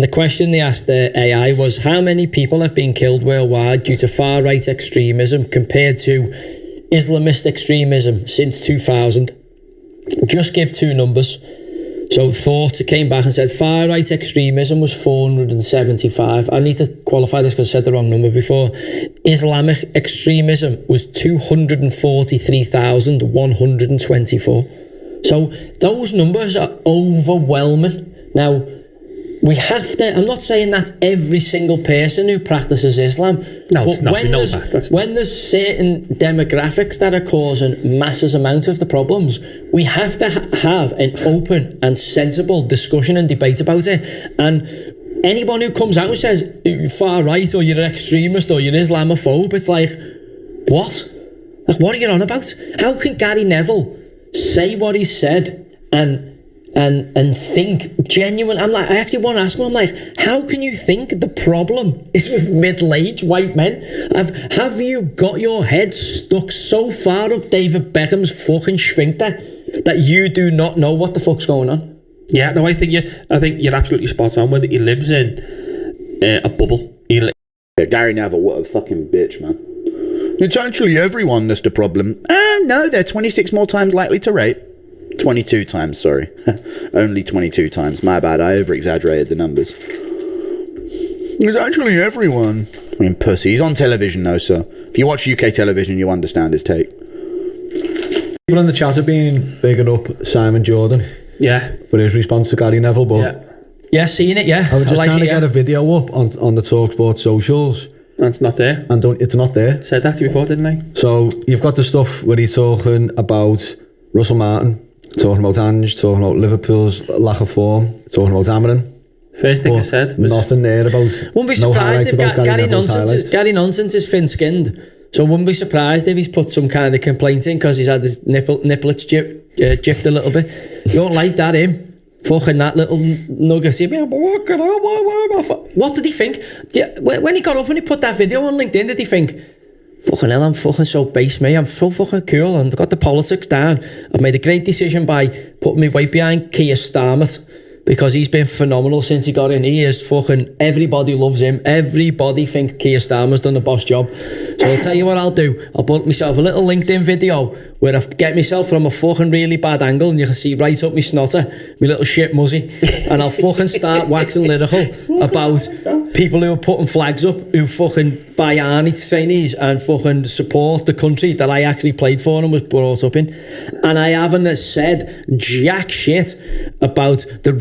And the question they asked the AI was, how many people have been killed worldwide due to far-right extremism compared to Islamist extremism since 2000? Just give two numbers. So Thought came back and said far-right extremism was 475. I need to qualify this because I said the wrong number before. Islamic extremism was 243,124. So those numbers are overwhelming. Now, we have to, I'm not saying that's every single person who practices Islam, no, but when there's certain demographics that are causing massive amount of the problems, we have to have an open and sensible discussion and debate about it. And anyone who comes out and says you're far right or you're an extremist or you're Islamophobe, it's like, what? Like, what are you on about? How can Gary Neville say what he said and think genuine? I actually want to ask him, I'm like, how can you think the problem is with middle-aged white men? Have you got your head stuck so far up David Beckham's fucking sphincter that you do not know what the fuck's going on? Yeah, no, I think you're absolutely spot on with it. He lives in a bubble. Gary Neville, what a fucking bitch, man. It's actually everyone that's the problem. No, they're 26 more times likely to rape. 22 times, sorry. Only 22 times. My bad, I over-exaggerated the numbers. It's actually everyone. I mean, pussy. He's on television though, so if you watch UK television, you understand his take. People in the chat have been bigging up Simon Jordan. Yeah. For his response to Gary Neville, but... Yeah, seen it, yeah. I was just trying to get a video up on the TalkSport socials. And it's not there. And it's not there. Said that to you before, didn't I? So, you've got the stuff where he's talking about Russell Martin, talking about Ange, talking about Liverpool's lack of form, talking about Amarin. First thing I said was... Nothing there about... Wouldn't be surprised if Gary Nonsense is thin-skinned. So wouldn't be surprised if he's put some kind of complaint in because he's had his nipplets gypped a little bit. You don't like that, him? Fucking that little nugget. What did he think? When he got up and he put that video on LinkedIn, did he think, fucking hell, I'm fucking so base, me. I'm so fucking cool and I've got the politics down. I've made a great decision by putting my weight behind Keir Starmer because he's been phenomenal since he got in. He is fucking... Everybody loves him. Everybody thinks Keir Starmer's done the boss job. So I'll tell you what I'll do. I'll put myself a little LinkedIn video where I get myself from a fucking really bad angle and you can see right up my snotter, my little shit muzzy, and I'll fucking start waxing lyrical about people who are putting flags up who fucking buy Arnie Trainees and fucking support the country that I actually played for and was brought up in. And I haven't said jack shit about the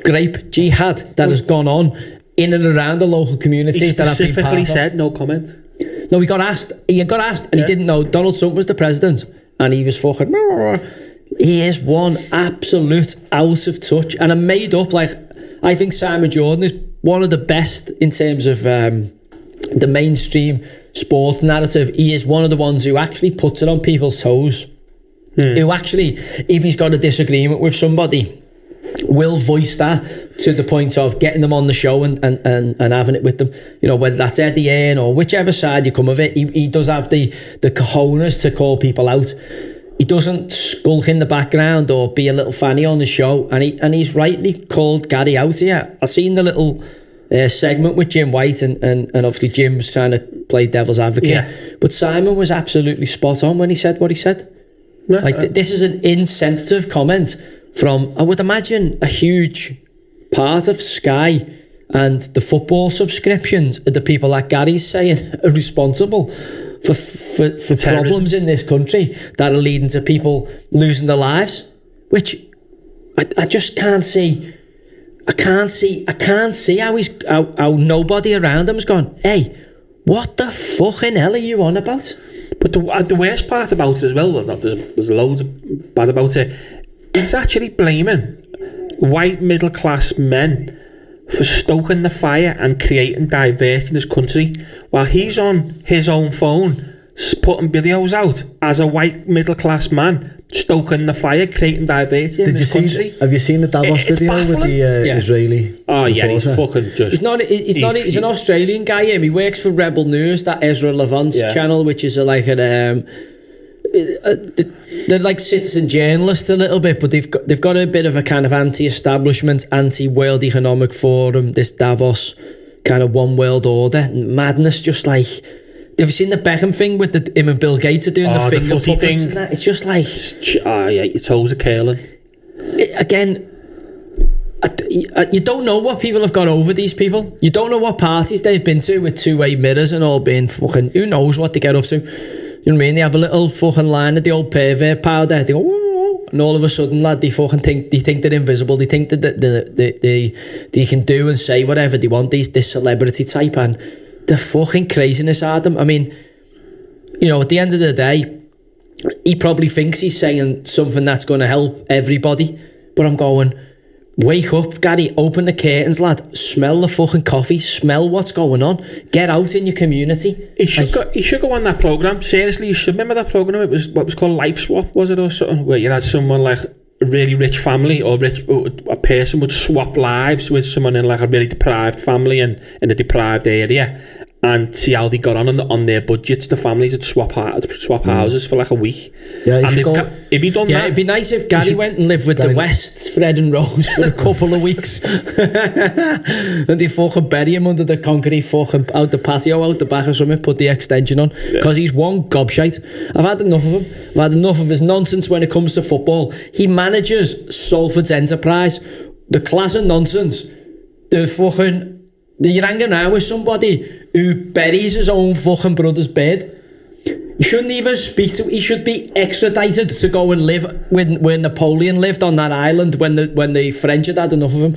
grape jihad that has gone on in and around the local communities that I've been part of. He specifically said no comment. No, he got asked and he didn't know Donald Trump was the president and he was fucking... He is one absolute out of touch and I'm made up. Like, I think Simon Jordan is one of the best in terms of the mainstream sport narrative. He is one of the ones who actually puts it on people's toes. Who actually, if he's got a disagreement with somebody, will voice that to the point of getting them on the show and having it with them. You know, whether that's Eddie Hearn or whichever side you come of it, he does have the cojones to call people out. He doesn't skulk in the background or be a little fanny on the show, and he's rightly called Gary out here. I've seen the little segment with Jim White and obviously Jim was trying to play devil's advocate, but Simon was absolutely spot on when he said what he said. This is an insensitive comment from, I would imagine, a huge part of Sky and the football subscriptions are the people that Gary's saying are responsible for problems in this country that are leading to people losing their lives, which I just can't see. I can't see how nobody around him has gone, hey, what the fucking hell are you on about? But the worst part about it as well, there's loads of bad about it, he's actually blaming white middle class men for stoking the fire and creating diversity in this country while he's on his own phone putting videos out as a white middle class man stoking the fire, creating diversity in this country. Have you seen the Davos video with the Israeli? Oh yeah, he's fucking just... He's an Australian guy, him. He works for Rebel News, that Ezra Levant's channel, which is they're like citizen journalists a little bit, but they've got a bit of a kind of anti-establishment, anti-World Economic Forum, this Davos kind of one world order madness. Just like, have you seen the Beckham thing with him and Bill Gates are doing the finger puppets and that? It's just like, yeah, your toes are curling. Again, you don't know what people have got over these people. You don't know what parties they've been to with two-way mirrors and all being fucking, who knows what they get up to. You know what I mean? They have a little fucking line of the old pervert powder. They go, woo, and all of a sudden, lad, they think they're invisible. They think that they can do and say whatever they want. This celebrity type, and the fucking craziness out of them. I mean, you know, at the end of the day, he probably thinks he's saying something that's going to help everybody. But I'm going, wake up, Gary, open the curtains, lad, smell the fucking coffee, smell what's going on, get out in your community. He should go on that programme. Seriously, you should remember that programme. It was what was called Life Swap, was it, or something, where you had someone like a really rich family, or a person would swap lives with someone in like a really deprived family and in a deprived area, and see how they got on their budgets. The families would swap houses for like a week. Yeah, if he done that, it'd be nice if Gary went and lived with the Wests, Fred and Rose, for a couple of weeks. And they fucking bury him under the concrete, fucking out the patio, out the back or something, put the extension on. Because he's one gobshite. I've had enough of him. I've had enough of his nonsense when it comes to football. He manages Salford's enterprise. The class of nonsense. You're hanging out with somebody who buries his own fucking brother's bed. You shouldn't even speak to. He should be extradited to go and live where Napoleon lived on that island when the French had enough of him.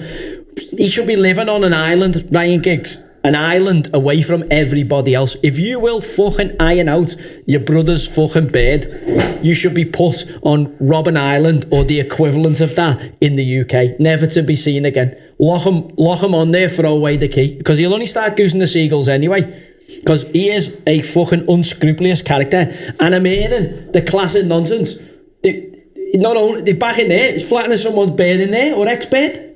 He should be living on an island, Ryan Giggs. An island away from everybody else. If you will fucking iron out your brother's fucking bed, you should be put on Robben Island or the equivalent of that in the UK, never to be seen again. Lock him on there, throw away the key, because he'll only start goosing the seagulls anyway, because he is a fucking unscrupulous character. And I'm hearing the class of nonsense. They're back in there, it's flattening someone's bed in there, or ex-bed.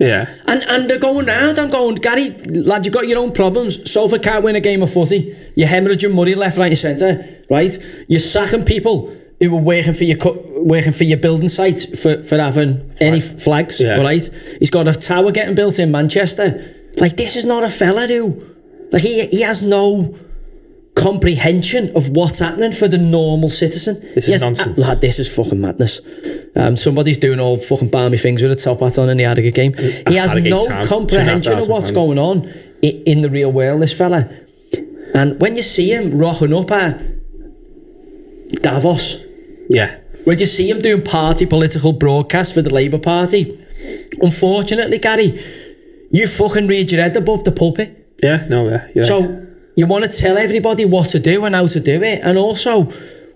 Yeah. And they're going round. I'm going, Gary, lad, you've got your own problems. Salford can't win a game of footy. You're hemorrhaging money left, right and centre, right? You're sacking people who were working for your building sites for having any flags, right? He's got a tower getting built in Manchester. Like, this is not a fella who... Like, he has no comprehension of what's happening for the normal citizen. This is nonsense. Lad, this is fucking madness. Somebody's doing all fucking balmy things with a top hat on in the Harrogate game. He has no comprehension of what's going on in the real world, this fella. And when you see him rocking up at Davos, when you see him doing party political broadcasts for the Labour Party, unfortunately, Gary, you fucking read your head above the pulpit. So you want to tell everybody what to do and how to do it. And also,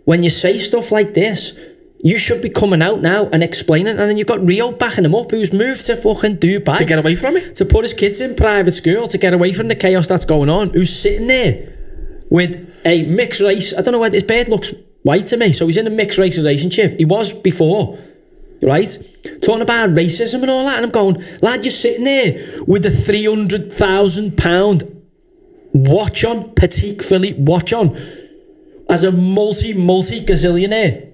when you say stuff like this, you should be coming out now and explaining. And then you've got Rio backing him up, who's moved to fucking Dubai. To get away from it? To put his kids in private school, to get away from the chaos that's going on. Who's sitting there with a mixed race. I don't know why his beard looks white to me. So he's in a mixed race relationship. He was before, right? Talking about racism and all that. And I'm going, lad, you're sitting there with the £300,000 watch on, Patek Philippe watch on, as a multi gazillionaire,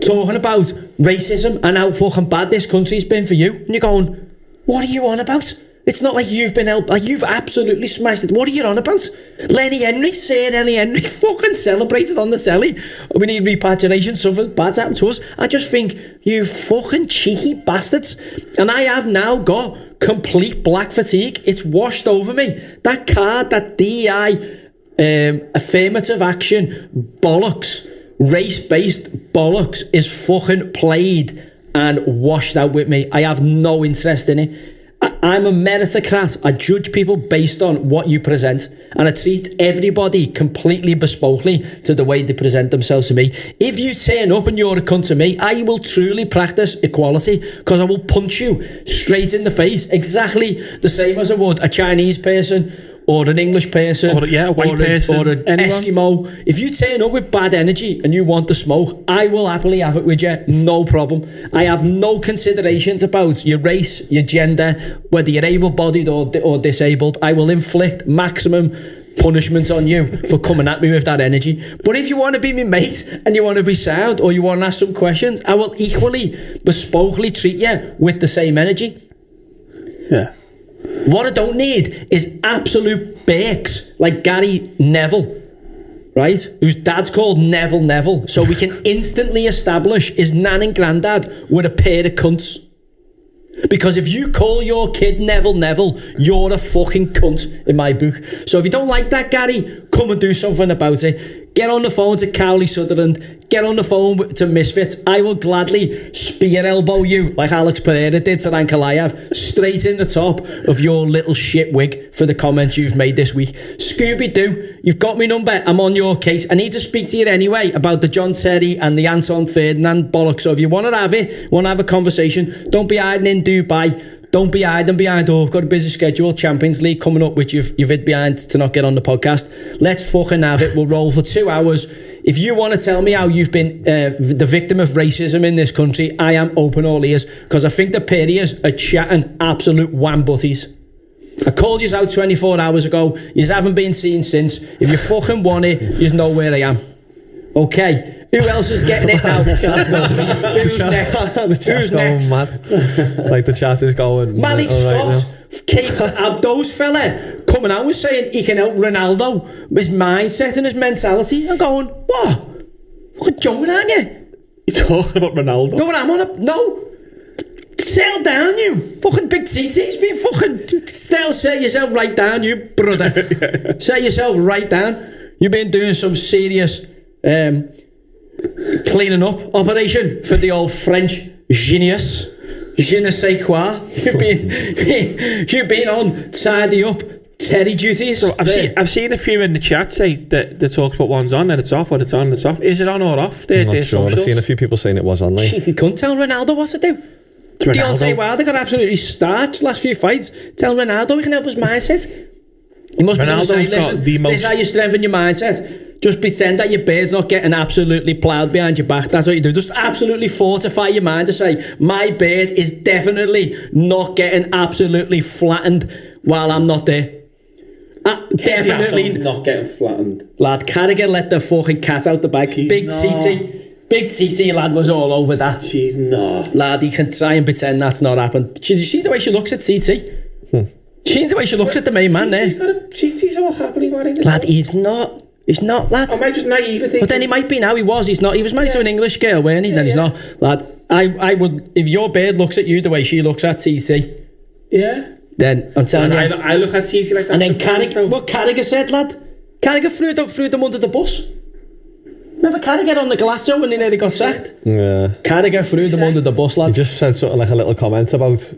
talking about racism and how fucking bad this country's been for you. And you're going, what are you on about? It's not like you've been helped. Like, you've absolutely smashed it. What are you on about? Sir Lenny Henry fucking celebrated on the telly. We need repatriation, something bad's happened to us. I just think, you fucking cheeky bastards. And I have now got complete black fatigue. It's washed over me. That card, that DEI, affirmative action bollocks, race-based bollocks, is fucking played and washed out with me. I have no interest in it. I'm a meritocrat. I judge people based on what you present, and I treat everybody completely bespokely to the way they present themselves to me. If you turn up and you're a cunt to me, I will truly practice equality, because I will punch you straight in the face, exactly the same as I would a Chinese person or an English person, or a white person, or an Eskimo. If you turn up with bad energy and you want to smoke, I will happily have it with you, no problem. I have no considerations about your race, your gender, whether you're able-bodied or disabled. I will inflict maximum punishment on you for coming at me with that energy. But if you want to be my mate and you want to be sound or you want to ask some questions, I will equally bespokely treat you with the same energy. Yeah. What I don't need is absolute bakes like Gary Neville, right? Whose dad's called Neville, so we can instantly establish his nan and granddad were a pair of cunts. Because if you call your kid Neville, you're a fucking cunt in my book. So if you don't like that, Gary, come and do something about it. Get on the phone to Cowley Sutherland. Get on the phone to Misfits. I will gladly spear elbow you like Alex Pereira did to Ankalaev, straight in the top of your little shit wig for the comments you've made this week. Scooby-Doo, you've got my number. I'm on your case. I need to speak to you anyway about the John Terry and the Anton Ferdinand bollocks. So if you want to have it, want to have a conversation, don't be hiding in Dubai. Don't be hiding behind, I've got a busy schedule, Champions League coming up, which you've hid behind to not get on the podcast. Let's fucking have it. We'll roll for 2 hours. If you want to tell me how you've been the victim of racism in this country, I am open all ears, because I think the periods are chatting absolute wham-butties. I called you out 24 hours ago. You haven't been seen since. If you fucking want it, you know where I am. Okay. Who else is getting it now? Who's next? Who's next? Mad. Like the chat is going Malik Scott, Kate Abdo's fella, coming out and saying he can help Ronaldo with his mindset and his mentality. I'm going, what? Fucking joking, aren't you? You're talking about Ronaldo? No, I'm on a... No. Settle down, you. Fucking big TT's been fucking... Set yourself right down, you brother. Set yourself right down. You've been doing some serious... cleaning up operation for the old French genius. Je ne sais quoi. You've been on tidy up Terry duties. So I've seen a few in the chat say that they talk about one's on and it's off, or it's on and it's off. Is it on or off? I'm not sure. I've seen a few people saying it was on. You couldn't tell Ronaldo what to do. Deontay Wilder got absolutely starched last few fights. Tell Ronaldo he can help his mindset. He must be able to say, listen, this is how you strengthen your mindset. Just pretend that your beard's not getting absolutely ploughed behind your back. That's what you do. Just absolutely fortify your mind to say, my beard is definitely not getting absolutely flattened while I'm not there. Definitely not getting flattened. Lad, Carragher let the fucking cat out the bag. Big TT lad was all over that. She's not. Lad, he can try and pretend that's not happened. Did you see the way she looks at TT? See the way she looks at the main man there? TT's all happily married. Lad, he's not, lad. Am I just naive? But then he might be now. He's not. He was married to an English girl, weren't he? Then he's not. Lad, I would, if your beard looks at you the way she looks at TT. Yeah. Then, I'm telling you. I look at TT like that. And then Carragher said, lad, Carragher threw them under the bus. Remember Carragher on the Galazzo when he nearly got sacked? Yeah. Carragher threw them under the bus, lad. He just said something like a little comment about...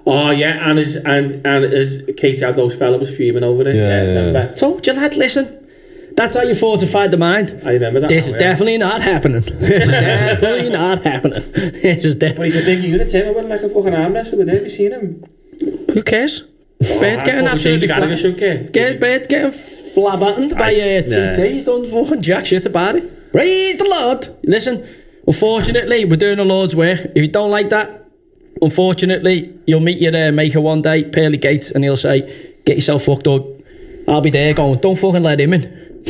Oh yeah, and as Kate had those fella was fuming over it. Yeah. So, lad, listen, that's how you fortify the mind. I remember that. This is definitely not happening. This is definitely not happening. This is definitely. But he's a big unit, Tim. I wouldn't like a fucking arm wrestler with him. Have you seen him? Who cares? Bed's getting absolutely Bed's getting flabberted by TT. He's done fucking jack shit about it. Praise the Lord. Listen, unfortunately, we're doing the Lord's work. If you don't like that, unfortunately, you'll meet your maker one day, Pearly Gates, and he'll say, get yourself fucked up. I'll be there going, don't fucking let him in.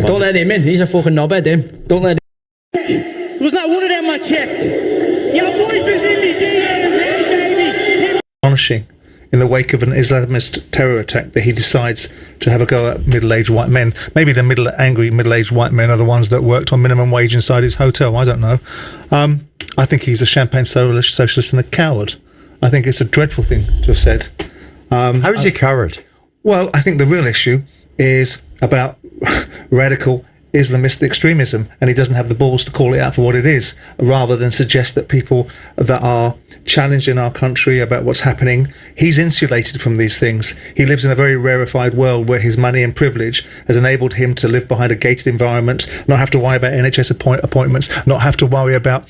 Don't let him in. He's a fucking knobhead, him. Don't let him in. Was not one of them I checked. Your wife is in me DMs, baby. Astonishing, in the wake of an Islamist terror attack, that he decides to have a go at middle-aged white men. Maybe the angry middle-aged white men are the ones that worked on minimum wage inside his hotel. I don't know. I think he's a champagne socialist and a coward. I think it's a dreadful thing to have said. How is he a coward? Well, I think the real issue is about radical Islamist extremism, and he doesn't have the balls to call it out for what it is, rather than suggest that people that are challenged in our country about what's happening, he's insulated from these things. He lives in a very rarefied world where his money and privilege has enabled him to live behind a gated environment, not have to worry about NHS appointments, not have to worry about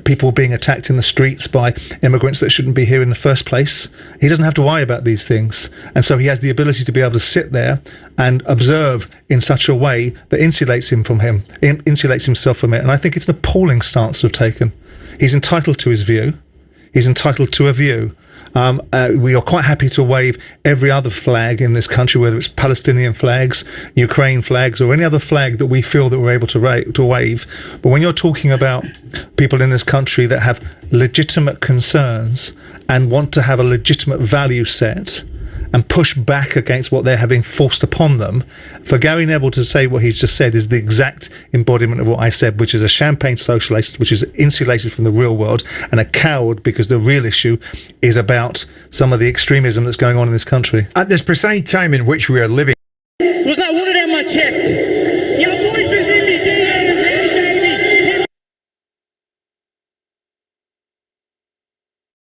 people being attacked in the streets by immigrants that shouldn't be here in the first place. He doesn't have to worry about these things, and so he has the ability to be able to sit there and observe in such a way that insulates himself from it. And I think it's an appalling stance to have taken. He's entitled to his view. He's entitled to a view. We are quite happy to wave every other flag in this country, whether it's Palestinian flags, Ukraine flags, or any other flag that we feel that we're able to wave. But when you're talking about people in this country that have legitimate concerns and want to have a legitimate value set and push back against what they're having forced upon them, for Gary Neville to say what he's just said is the exact embodiment of what I said, which is a champagne socialist, which is insulated from the real world, and a coward, because the real issue is about some of the extremism that's going on in this country. At this precise time in which we are living,